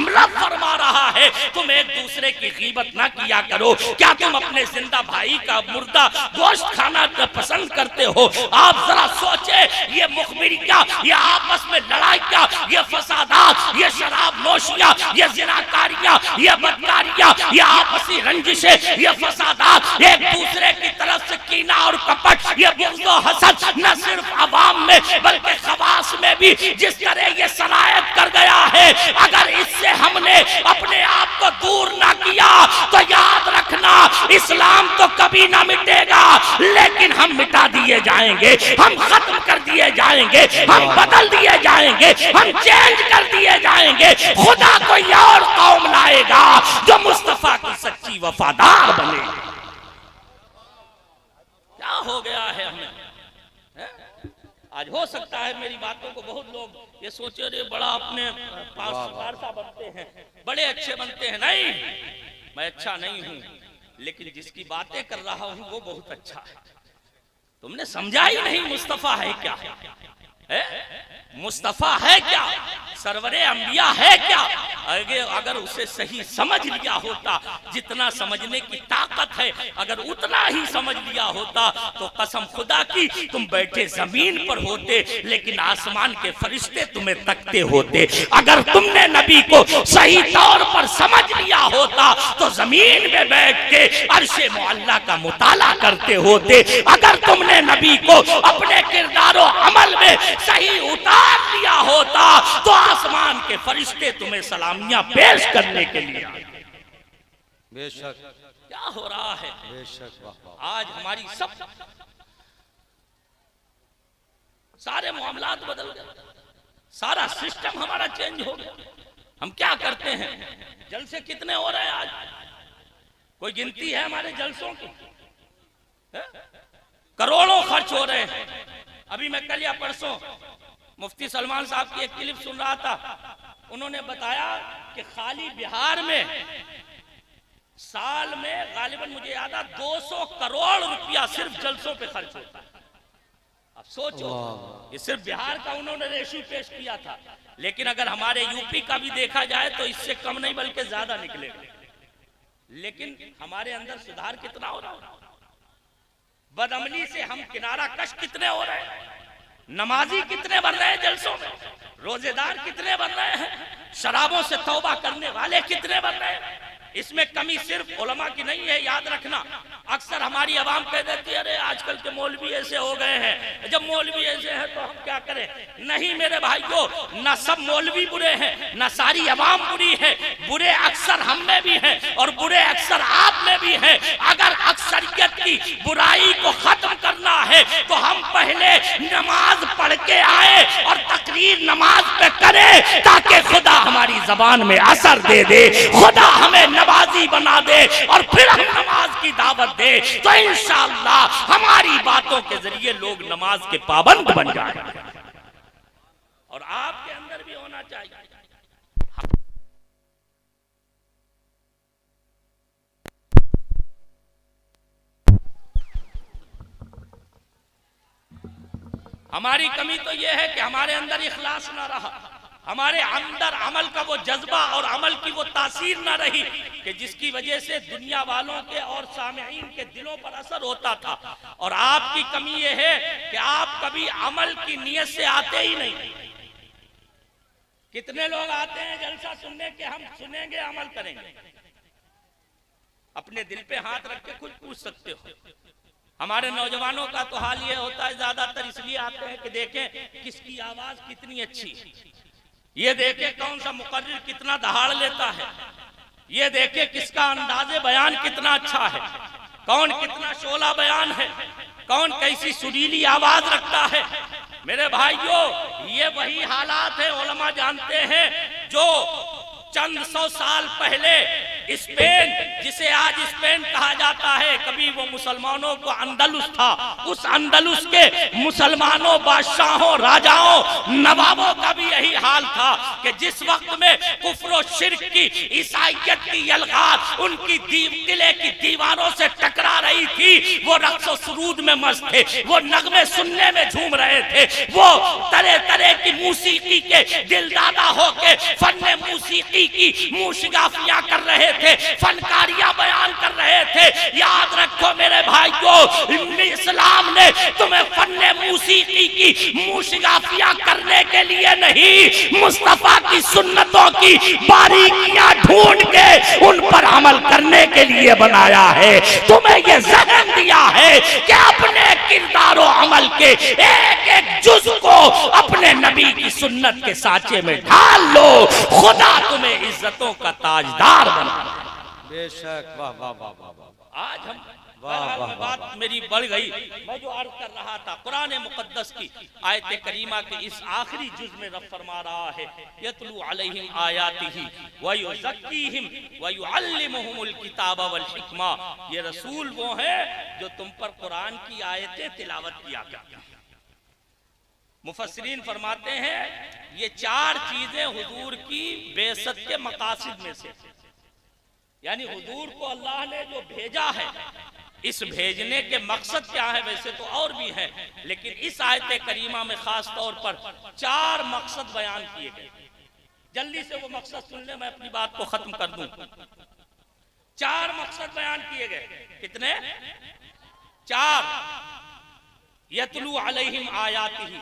रब फरमा रहा है, तुम एक दूसरे की गीबत ना किया करो। क्या तुम अपने जिंदा भाई का मुर्दा गोश्त खाना पसंद करते हो? आप जरा सोचे, ये मुखबिरियां, ये आपस में लड़ाइयां, ये फसादात, ये शराब नोशियां, ये जिनाकारियां, ये बदकारियां, ये आपसी रंजिशें, ये फसादात, एक दूसरे की तरफ से कीना और कपट, ये बुग़्ज़ और हसद न सिर्फ अवाम में बल्कि खवास में भी जिस तरह ये सरायत कर गया है, अगर इससे हमने अपने आप को दूर ना किया तो याद रखना, इस्लाम तो कभी ना मिटेगा, लेकिन हम मिटा दिए जाएंगे, हम खत्म कर दिए जाएंगे, हम बदल दिए जाएंगे, हम चेंज कर दिए जाएंगे। खुदा कोई और कौम लाएगा जो मुस्तफा की सच्ची वफादार बने। क्या हो गया है हमें? आज हो सकता है मेरी बातों को बहुत लोग ये सोचे, रे बड़ा अपने पारसा बनते हैं, बड़े अच्छे बनते हैं। नहीं, मैं अच्छा नहीं हूं, लेकिन जिसकी बातें कर रहा हूं वो बहुत अच्छा है। तुमने समझा ही नहीं मुस्तफा है क्या है? मुस्तफा है क्या? सरवरे अंबिया है क्या? अगर उसे सही समझ लिया होता, जितना समझने की ताकत है अगर उतना ही समझ लिया होता तो कसम खुदा की तुम बैठे जमीन पर होते, लेकिन आसमान के फरिश्ते तुम्हें तकते होते। अगर तुमने नबी को सही तौर पर समझ लिया होता तो जमीन में बैठ के अर्शे मुअल्ला का मुताला करते होते। अगर तुमने नबी को अपने किरदारो अमल में सही उतार लिया होता तो आसमान के फरिश्ते तुम्हें सलामियां पेश करने के लिए आए। बेशक क्या हो रहा है? बेशक आज हमारी सब सारे मामलात बदल गए, सारा सिस्टम हमारा चेंज हो गया। हम क्या करते हैं? जलसे कितने हो रहे हैं आज? कोई गिनती है हमारे जलसों की? करोड़ों खर्च हो रहे हैं। अभी मैं कल या परसों मुफ्ती सलमान साहब की एक क्लिप सुन रहा था। उन्होंने बताया कि खाली बिहार में साल में गालिबन मुझे याद है 200 करोड़ रुपया सिर्फ जलसों पे खर्च होता है। अब सोचो, ये सिर्फ बिहार का उन्होंने रेशू पेश किया था, लेकिन अगर हमारे यूपी का भी देखा जाए तो इससे कम नहीं बल्कि ज्यादा निकलेगा। लेकिन हमारे अंदर सुधार कितना हो रहा है? बदअमली से हम किनारा कश कितने हो रहे हैं? नमाजी कितने बन रहे हैं जलसों में? रोजेदार कितने बन रहे हैं? शराबों से तौबा करने वाले कितने बन रहे हैं? इसमें कमी सिर्फ उलमा की नहीं है, याद रखना। अक्सर हमारी आवाम कह देती है अरे आजकल के मौलवी ऐसे हो गए हैं। जब मौलवी ऐसे हैं तो हम क्या करें? नहीं मेरे भाइयों, न सब मौलवी बुरे हैं, न सारी आवाम बुरी है। बुरे अक्सर हम में भी हैं और बुरे अक्सर आप में भी हैं। अगर अक्सरियत की बुराई को खत्म करना है तो हम पहले नमाज पढ़ के आए और तकरीर नमाज पे करें, ताकि खुदा हमारी जबान में असर दे दे, खुदा हमें नमाजी बना दे और फिर हम नमाज की दावत दे तो इंशाअल्लाह हमारी बातों के जरिए लोग नमाज के पाबंद बन जाएंगे। और आपके अंदर भी होना चाहिए। हमारी कमी तो यह है कि हमारे अंदर इखलास ना रहा, हमारे अंदर अमल का वो जज्बा और अमल की वो तासीर ना रही कि जिसकी वजह से दुनिया वालों के और सामईन के दिलों पर असर होता था। और आपकी कमी ये है कि आप कभी अमल की नीयत से आते ही नहीं। कितने लोग आते हैं जलसा सुनने के हम सुनेंगे अमल करेंगे? अपने दिल पे हाथ रख के खुद पूछ सकते हो। हमारे नौजवानों का तो हाल ये होता है, ज्यादातर इसलिए आते हैं कि देखें किसकी आवाज कितनी अच्छी है, ये देखे कौन सा मुकर्रिर कितना दहाड़ लेता है, ये देखे किसका अंदाजे बयान कितना अच्छा है, कौन कितना शोला बयान है, कौन कैसी सुरीली आवाज रखता है। मेरे भाइयों, ये वही हालात है, उलमा जानते हैं, जो चंद 100 साल पहले स्पेन, जिसे आज स्पेन कहा जाता है, कभी वो मुसलमानों को अंदलुस था, उस अंदलुस के मुसलमानों, बादशाहों, राजाओं, नवाबों का भी यही हाल था कि जिस वक्त में कुफ्र और शिर्क की, ईसाइयत की यलगात उनकी किले की दीवारों से टकरा रही थी, वो रक्स और सुरूद में मस्त थे, वो नगमे सुनने में झूम रहे थे, वो तरह तरह की मूसीकी के दिलदादा होके फन्ने मूसीकी की मूशगाफियां कर रहे थे, फनकारियां बयान कर रहे थे। याद रखो मेरे भाइयों, इस्लाम ने तुम्हें फन्ने मूसीकी की मूशगाफियां करने के लिए नहीं, मुस्तफा की सुन्नतों की बारीकियां ढूंढ के उन पर अमल करने के लिए बनाया है। तुम्हें यह ज़हन दिया है कि अपने किरदारो अमल के एक एक जुज को अपने नबी की सुन्नत के साचे में ढाल लो, खुदा तुम्हें इज्जतों का ताजदार बना। बेशक, वाह वाह वाह वाह। आज हम बात मेरी बढ़ गई। मैं जो अर्ज कर रहा था, कुरान मुकद्दस की आयत करीमा के इस आखिरी जुज में रब फरमा रहा है, यतलू अलैहिम आयातिही व युज़क्कीहिम व युअल्लिमुहुमुल किताब वल हिकमा। ये रसूल वो हैं जो तुम पर कुरान की आयतें तिलावत किया करते हैं। मुफस्सिरीन फरमाते हैं ये 4 चीजें हुजूर की बेसत के मकासिद में से, यानी हुजूर को अल्लाह ने जो भेजा है, इस भेजने के मकसद क्या है? वैसे तो और भी है, लेकिन इस आयत करीमा में खास तौर पर 4 मकसद बयान किए गए। जल्दी से वो मकसद सुन ले, मैं अपनी बात को खत्म कर दूं। 4 मकसद बयान किए गए। कितने? 4। यतलू अलैहिम आयातिही,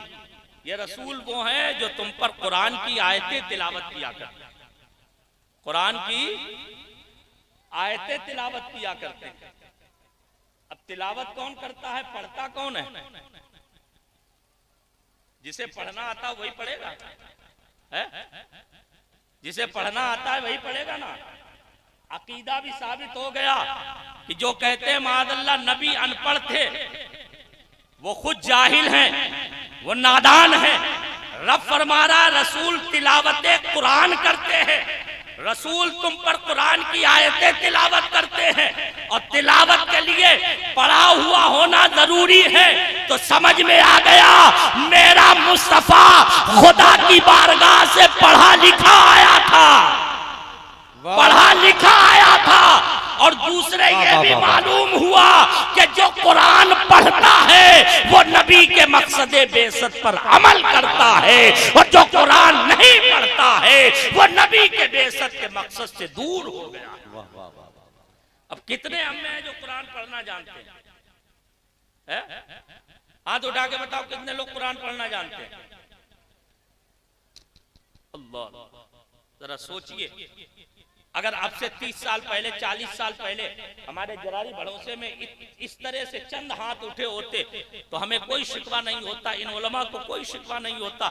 ये रसूल वो हैं जो तुम पर कुरान की आयतें तिलावत किया करते हैं। कुरान की आयतें तिलावत किया करते हैं। अब तिलावत कौन करता है, पढ़ता कौन है? जिसे पढ़ना आता वही पढ़ेगा है? जिसे पढ़ना आता है वही पढ़ेगा ना। अकीदा भी साबित हो गया कि जो कहते हैं मादल्ला नबी अनपढ़ थे, वो खुद जाहिल हैं, वो नादान हैं। रब फरमा रहा रसूल तिलावत कुरान करते हैं। रसूल तुम पर कुरान की आयतें तिलावत करते हैं, और तिलावत के लिए पढ़ा हुआ होना जरूरी है। तो समझ में आ गया मेरा मुस्तफा खुदा की बारगाह से पढ़ा लिखा आया था, पढ़ा लिखा आया था। और दूसरे ये भी मालूम हुआ कि जो कुरान पढ़ता है वो नबी के मकसदे बेइज्जत पर अमल करता है, और जो कुरान नहीं पढ़ता है वो नबी के बेइज्जत के मकसद से दूर हो गया। अब कितने हम में हैं जो कुरान पढ़ना जानते हैं? हाथ उठा के बताओ कितने लोग कुरान पढ़ना जानते हैं? अल्लाह, जरा सोचिए, अगर अब से 30 साल पहले, 40 साल पहले हमारे जरारी भड़ोसे में इस तरह से चंद हाथ उठे होते तो हमें कोई शिकवा नहीं होता, इन उलमा को कोई शिकवा नहीं होता,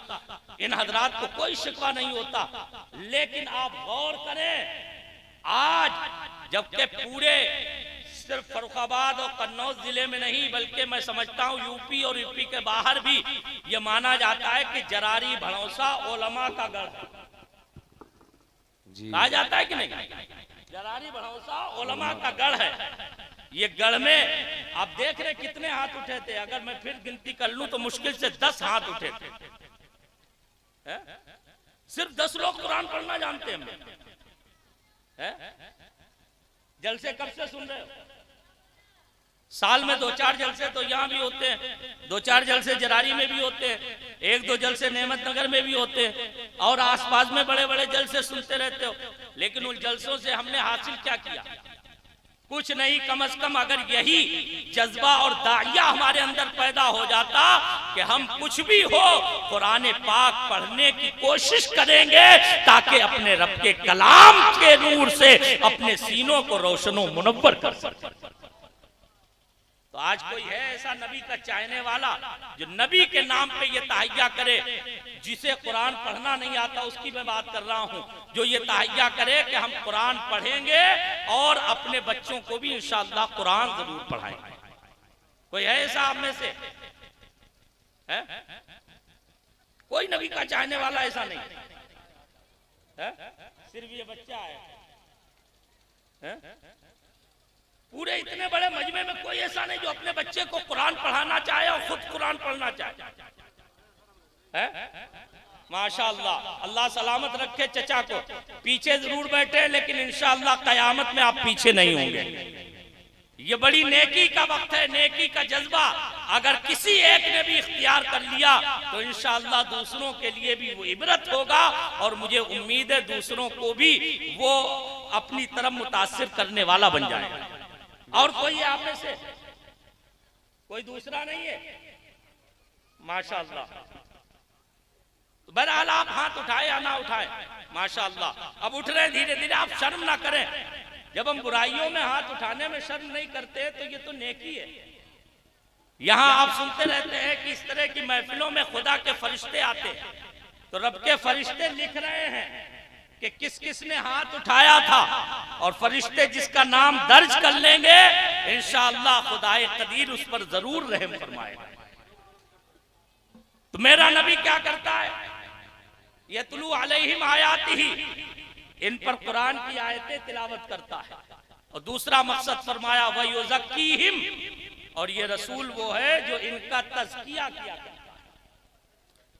इन हजरात को कोई शिकवा नहीं होता। लेकिन आप गौर करें, आज जबकि पूरे सिर्फ फर्रुखाबाद और कन्नौज जिले में नहीं बल्कि मैं समझता हूँ यूपी और यूपी के बाहर भी ये माना जाता है कि जरारी भड़ौसा उलमा का गढ़ है। कहा जाता है कि नहीं? जरारी भड़ौसा उलमा का गढ़ है। ये गढ़ में आप देख रहे कितने हाथ उठे थे। अगर मैं फिर गिनती कर लूं तो मुश्किल से 10 हाथ उठे थे। सिर्फ 10 लोग कुरान पढ़ना जानते हैं। जलसे कब से सुन रहे हो? साल में 2-4 जलसे तो यहाँ भी होते हैं, 2-4 जलसे जरारी में भी होते हैं, 1-2 जलसे नेमत नगर में भी होते हैं, और आसपास में बड़े बड़े जलसे सुनते रहते हो। लेकिन उन जलसों से हमने हासिल क्या किया? कुछ नहीं। कम से कम अगर यही जज्बा और दाइया हमारे अंदर पैदा हो जाता कि हम कुछ भी हो कुरान पाक पढ़ने की कोशिश करेंगे ताकि अपने रब के कलाम के नूर से अपने सीनों को रोशनो मुनव्वर कर सके। तो आज कोई है ऐसा नबी का चाहने वाला जो नबी के नाम पे ये तहैया करे? जिसे कुरान पढ़ना नहीं आता उसकी मैं बात कर रहा हूँ, जो ये तहैया करे कि हम कुरान पढ़ेंगे और अपने बच्चों को भी इंशाअल्लाह कुरान जरूर पढ़ाएंगे। कोई है ऐसा आप में से? है? कोई नबी का चाहने वाला ऐसा नहीं है? सिर्फ ये बच्चा है? पूरे इतने बड़े मजमे में कोई ऐसा नहीं जो अपने बच्चे को कुरान पढ़ाना चाहे और खुद कुरान पढ़ना चाहे। माशाअल्लाह, अल्लाह सलामत रखे चचा को। पीछे जरूर बैठे लेकिन इंशाअल्लाह कयामत में आप पीछे नहीं होंगे। ये बड़ी नेकी का वक्त है, नेकी का जज्बा अगर किसी एक ने भी इख्तियार कर लिया तो इंशाअल्लाह दूसरों के लिए भी वो इबरत होगा, और मुझे उम्मीद है दूसरों को भी वो अपनी तरफ मुतासिर करने वाला बन जाएगा। और कोई है आप में से? कोई दूसरा नहीं है? माशाअल्लाह। तो बहरहाल आप हाथ उठाए या ना उठाए, माशाअल्लाह अब उठ रहे हैं धीरे धीरे। आप शर्म ना करें। जब हम बुराइयों में हाथ उठाने में शर्म नहीं करते तो ये तो नेकी है। यहाँ आप सुनते रहते हैं कि इस तरह की महफिलों में खुदा के फरिश्ते आते हैं, तो रब के फरिश्ते लिख रहे हैं कि किस किस ने हाथ उठाया था, और फरिश्ते जिसका नाम दर्ज कर लेंगे इंशाअल्लाह खुदाए कदीर उस पर जरूर रहम फरमाएगा। तो मेरा नबी क्या करता है? यतलू अलैहिम आयातिही, इन पर कुरान की आयतें तिलावत करता है। और दूसरा मकसद फरमाया व युज़क्कीहिम, और ये रसूल वो है जो इनका तज़किया किया करता है।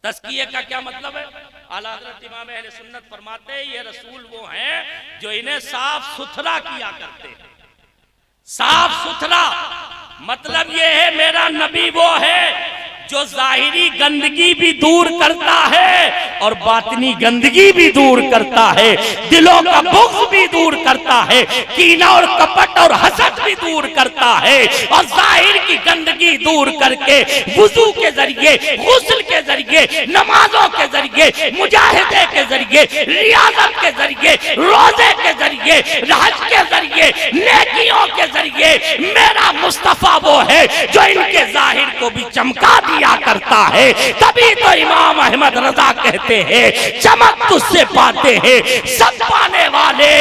तज़किये का क्या मतलब है? आला हज़रत इमाम अहले सुन्नत फरमाते हैं ये रसूल वो हैं जो इन्हें साफ सुथरा किया करते हैं। साफ सुथरा मतलब ये है मेरा नबी वो है जो जाहिरी गंदगी भी दूर करता है और बातिनी गंदगी भी दूर करता है, दिलों का बुग़्ज़ भी दूर करता है, कीना और कपट और हसद भी दूर करता है, और ज़ाहिर की गंदगी दूर करके वुज़ू के जरिए, गुस्ल के जरिए, नमाजों के जरिए, मुजाहिदे के जरिए, रियाजत के जरिए, रोजे के जरिए, हज के जरिए, नेकियों के जरिए मेरा मुस्तफा वो है जो इनके जाहिर को भी चमका दिया करता है। तभी तो इमाम अहमद रजा कहते हैं, चमक तुझसे पाते हैं सब पाने वाले,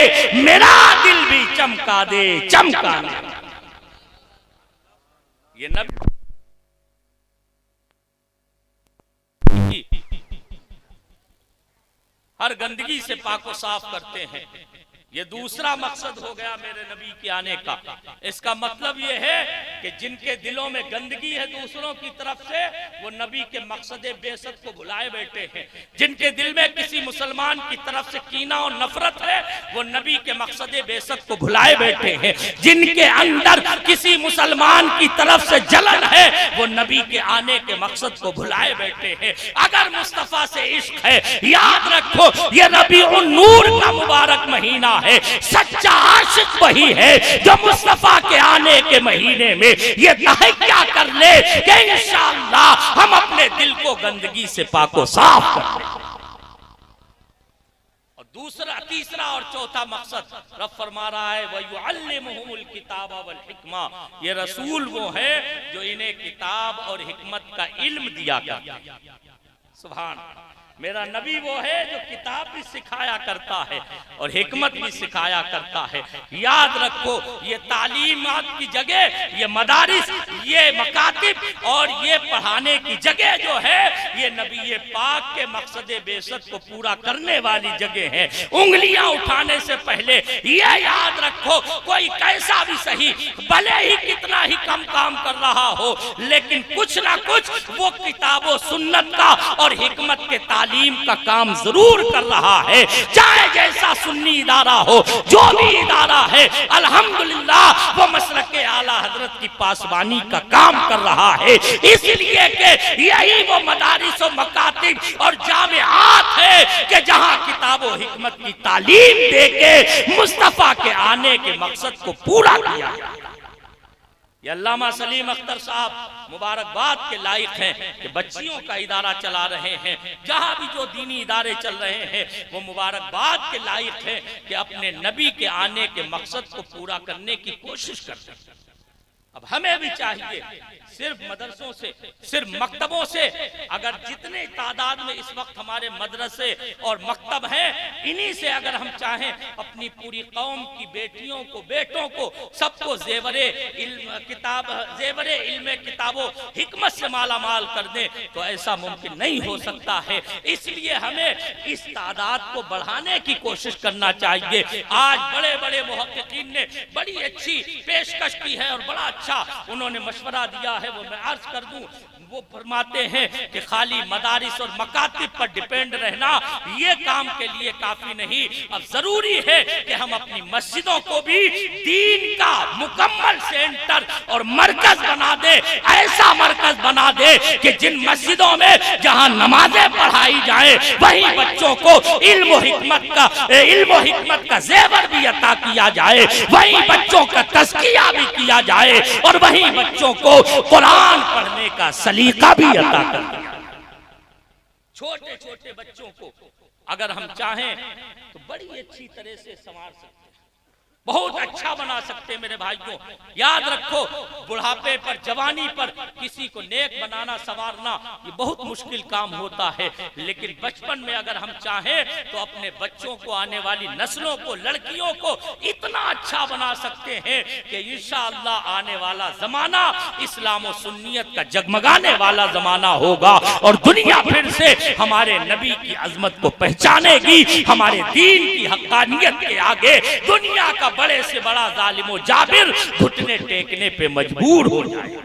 मेरा दिल भी चमका दे, चमका दे। ये नबी हर गंदगी से पाको साफ करते हैं। ये दूसरा मकसद हो गया मेरे नबी के आने का। इसका मतलब ये है कि जिनके दिलों में गंदगी है दूसरों की तरफ से, वो नबी के मकसद बेसत को भुलाए बैठे हैं। जिनके दिल में किसी मुसलमान की तरफ से कीना और नफरत है, वो नबी के मकसद बेसत को भुलाए बैठे हैं। जिनके अंदर किसी मुसलमान की तरफ से जलन है, वो नबी के आने के मकसद को भुलाए बैठे हैं। अगर मुस्तफा से इश्क है, याद रखो ये रबीउन नूर का मुबारक महीना है। सच्चा आशिक वही है जो मुस्तफा के आने के महीने में ये तहैया कर ले कि इंशाअल्लाह हम अपने दिल को गंदगी से पाको साफ कर लें। और दूसरा, तीसरा और चौथा मकसद रब फरमा रहा है, वयुअल्लिमुहुमुल किताब वल हिकमा, ये रसूल वो है जो इन्हें किताब और हिकमत का इल्म दिया करता है। सुभान, मेरा नबी वो है जो किताब भी सिखाया करता है और हिकमत भी सिखाया करता है। याद रखो, ये तालीमात की जगह, ये मदारिस, ये मकातिब और ये पढ़ाने की जगह जो है, ये नबी पाक के मकसद बेसत को पूरा करने वाली जगह है। उंगलियां उठाने से पहले ये याद रखो, कोई कैसा भी सही, भले ही कितना ही कम काम कर रहा हो, लेकिन कुछ ना कुछ वो किताबों सुन्नत का और हिकमत के तालीम का काम जरूर कर रहा है। चाहे जैसा सुन्नी इदारा हो, जो भी इदारा है, अल्हम्दुलिल्लाह वो मसलके आला हजरत की पासबानी का काम कर रहा है। इसलिए कि यही वो मदारिस और मकातिब और जामिआत है कि जहां किताबों हिकमत की तालीम देके मुस्तफा के आने के मकसद को पूरा किया। ये अल्लामा सलीम अख्तर साहब मुबारकबाद के लायक हैं कि बच्चियों का इदारा चला रहे हैं। जहां भी जो दीनी इदारे चल रहे हैं वो मुबारकबाद के लायक हैं कि अपने नबी के आने के मकसद को पूरा करने की कोशिश करते हैं। अब हमें भी चाहिए, सिर्फ मदरसों से, सिर्फ मकतबों से, अगर जितने तादाद में इस वक्त हमारे मदरसे और मकतब हैं, इन्हीं से अगर हम चाहें अपनी पूरी कौम की बेटियों को, बेटों को, सबको जेवरे इल्म किताब, जेवरे इल्म किताबों हिकमत से माला माल कर दें, तो ऐसा मुमकिन नहीं हो सकता है। इसलिए हमें इस तादाद को बढ़ाने की कोशिश करना चाहिए। आज बड़े बड़े मुहक्किकीन ने बड़ी अच्छी पेशकश की है और बड़ा अच्छा उन्होंने मशवरा दिया है, वो मैं अर्ज कर दूं। वो फरमाते हैं कि खाली मदारिस और मकातिब पर डिपेंड रहना ये काम के लिए काफी नहीं। अब जरूरी है कि हम अपनी मस्जिदों को भी दीन का मुकम्मल सेंटर और मरकज बना दे। ऐसा मरकज बना दे कि जिन मस्जिदों में जहां नमाजें पढ़ाई जाए, वहीं बच्चों को इल्म और हिकमत का जेवर भी अता किया जाए, वहीं बच्चों का तज़किया भी किया जाए और वहीं बच्चों को कुरान पढ़ने का सलीका भी अता कर दिया। छोटे छोटे बच्चों को अगर हम चाहें तो बड़ी अच्छी तरह से संवार सकते हैं, बहुत अच्छा बना सकते हैं। मेरे भाइयों, याद रखो, बुढ़ापे पर, जवानी पर किसी को नेक बनाना, संवारना ये बहुत मुश्किल काम होता है। लेकिन बचपन में अगर हम चाहें तो अपने बच्चों को, आने वाली नस्लों को, लड़कियों को इतना अच्छा बना सकते हैं कि इंशाअल्लाह आने वाला जमाना इस्लाम और सुन्नियत का जगमगाने वाला जमाना होगा और दुनिया फिर से हमारे नबी की अजमत को पहचानेगी। हमारे दीन की हक्कानियत के आगे दुनिया का बड़े से बड़ा जालिम और जाबिर घुटने टेकने पे मजबूर हो जाएगा।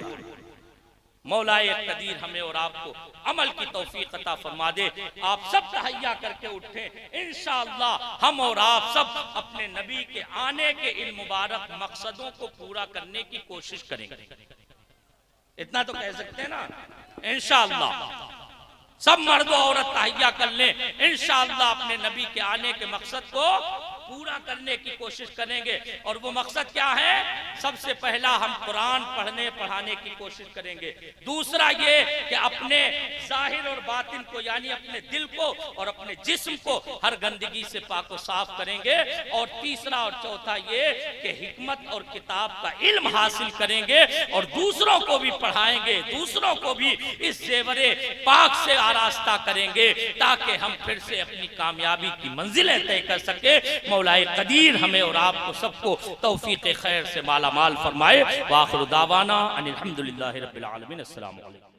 मौलाए कदीर हमें और आपको अमल की तौफीक अता फरमा दे। आप सब तहैया करके उठे, इंशाअल्लाह हम और आप सब अपने नबी के आने के इन मुबारक मकसदों को पूरा करने की कोशिश करेंगे। इतना तो कह सकते हैं ना, इंशाअल्लाह। सब मर्द औरत तहैया कर लें, इंशाअल्लाह अपने नबी के आने के मकसद को पूरा करने की कोशिश करेंगे। और वो मकसद क्या है? सबसे पहला हम कुरान पढ़ने पढ़ाने की कोशिश करेंगे। दूसरा ये कि अपने जाहिर और बातिन को यानी अपने दिल को और अपने जिस्म को हर गंदगी से पाको साफ करेंगे। और तीसरा और चौथा ये कि हिकमत और किताब का इल्म हासिल करेंगे और दूसरों को भी पढ़ाएंगे, दूसरों को भी इस जेवरे पाक से आरास्ता करेंगे ताकि हम फिर से अपनी कामयाबी की मंजिलें तय कर सके। मौलाए कदीर हमें और आपको सबको तौफीक खैर से माला माल फरमाए। वाखिर दावाना अनिल हम्दुलिल्लाहि रब्बिल आलमीन। अस्सलामु अलैकुम।